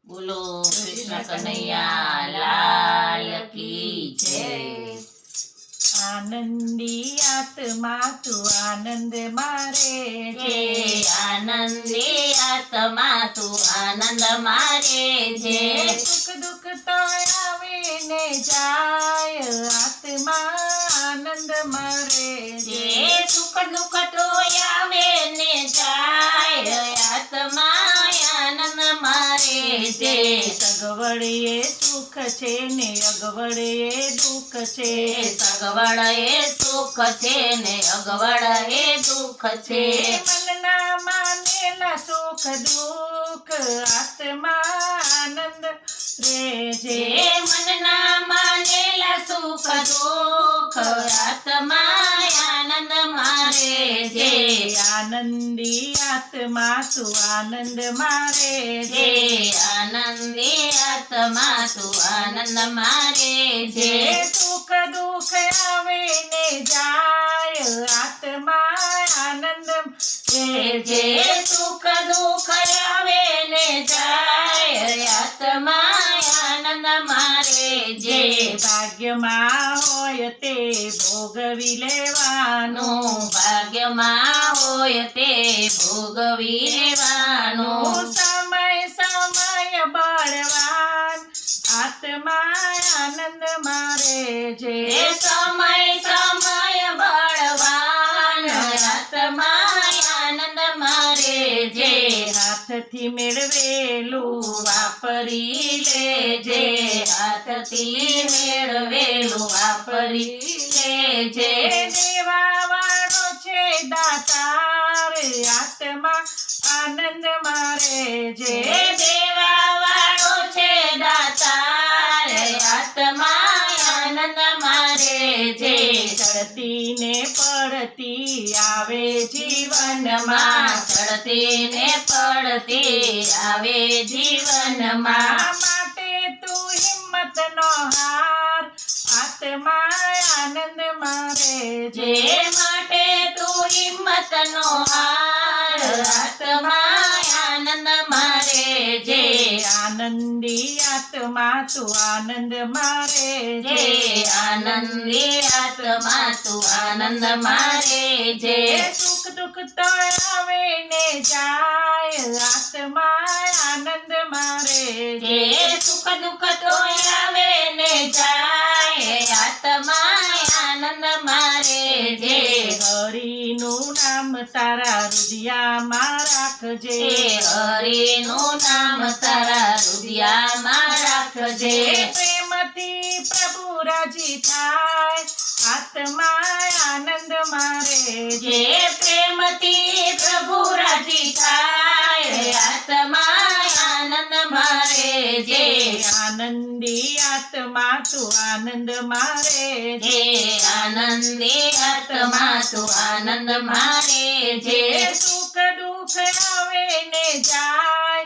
બોલો કૃષ્ણ કનૈયા લાલ કી જય। આનંદી આત્મા તું આનંદ મારે જે આનંદી આત્મા તું આનંદ મારે છે। સુખ દુઃખ તો આવે ને જાય આત્મા આનંદ મારે જે સુખ દુઃખ તો આવે ને જાય આત્મા આનંદ મારે છે। સગવડ એ સુખ છે ને અગવડ એ દુઃખ છે। સગવડ એ સુખ છે ને અગવડ એ દુઃખ છે। મનના માનેલા સુખ દુઃખ આત્મા આનંદ રે જે છે। મનના માનેલા સુખ દુઃખ આત્મા આનંદ મારે છે। આનંદી આત્મા તું આનંદ મારે જે આનંદી આત્મા તું આનંદ મારે છે। સુખ દુઃખ આવે ને જાય આત્મા આનંદ જે સુખ દુઃખ આવે ને જાય આત્મા આનંદ મારે છે। ભાગ્યમાં હોય તે ભોગવી લેવાનું ભાગ્યમાં હોય તે ભોગવી લેવાનું સમય બળવાન આત્મા આનંદ મારે છે। સમય બળવાન આત્મા આનંદ મારે છે। હાથથી મેળવેલું વાપરી લેજે હાથથી મેળવેલું વાપરી લેજે। દેવા વાળો છે દાતાર આત્મા આનંદ મારે છે। દેવા વાળો છે દાતાર આત્મા આનંદ મારે છે। ચડતી ને પડતી આવે જીવનમાં ચડતી ને પડતી આવે જીવનમાં માટે તું હિંમત નો હાર આત્મા આનંદ મારે જે માટે તું હિંમત નો હાર આત્મા આનંદ મારે છે। આનંદી આત્મા તું આનંદ મારે જે આનંદી આત્મા તું આનંદ મારે છે। સુખ દુઃખ તો આવે ને જાય આત્મા આનંદ મારે જે સુખ દુઃખ તો આવે ને જાય આત્મા આનંદ મારે છે। હરિનું નામ તારા હૃદયમાં રાખજે હરિનું નામ તારા હૃદયમાં રાખજે। પ્રેમથી પ્રભુ રાજી થાય આત્મા આનંદ મારે જે પ્રેમથી પ્રભુ રાજી થાય આત્મા આનંદ મારે છે। આનંદી આત્મા તું આનંદ મારે જે આનંદી આત્મા તું આનંદ મારે છે। સુખ દુઃખ આવે ને જાય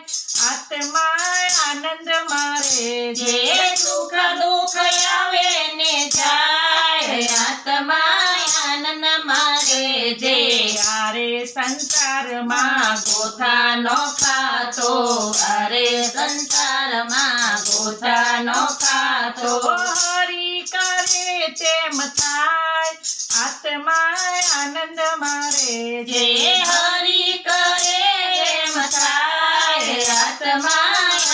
આત્મા આનંદ મારે જે સુખ દુઃખ આવે ને જાય આત્મા આનંદ મારે છે। યારે સંસારમાં ગોથાનો ખાતો અરે સંસારમાં ગોથાનો ખાતો હરી કરે તેમ થાય આત્મા આનંદ મારે જે હરી કરે એમ થાય આત્મા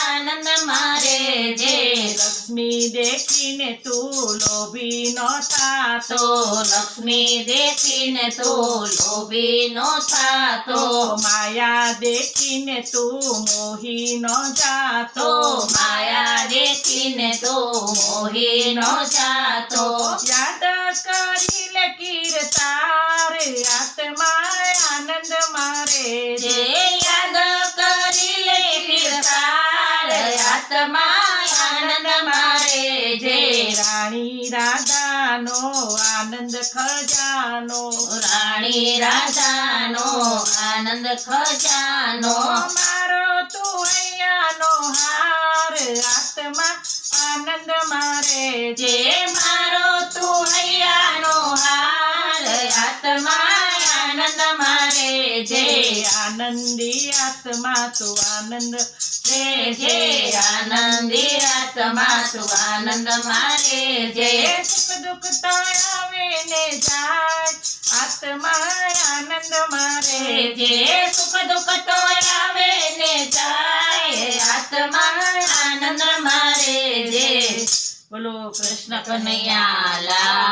આનંદ મારે છે। લક્ષ્મી દેખીને તું લોભી નો થાતો લક્ષ્મી દેખીને તો લોભી નો થાતો માયા દેખીને તું મોહી નો જાતો માયા દેખીને તો મોહી નો જાતો યાદ કરી લે કીર્તાર આત્મા આનંદ મારે જે યાદ કરી લે કીર્તાર આત્મા આનંદ મારે છે। રાણી રાધાનો આનંદ ખજાનો રાણી રાધાનો આનંદ ખજાનો મારો તું હૈયાનો હાર આત્મા આનંદ મારે જે મારો તું હૈયાનો હાર આત્મા આનંદ મારે છે। આનંદી આત્મા તું આનંદ જે આનંદી આત્મા તું આનંદ મારે જે સુખ દુઃખ તો આવે ને જાય આત્મા આનંદ મારે જે સુખ દુઃખ તો આવે ને જાય આત્મા આનંદ મારે જે બોલો કૃષ્ણ કનૈયા લાલ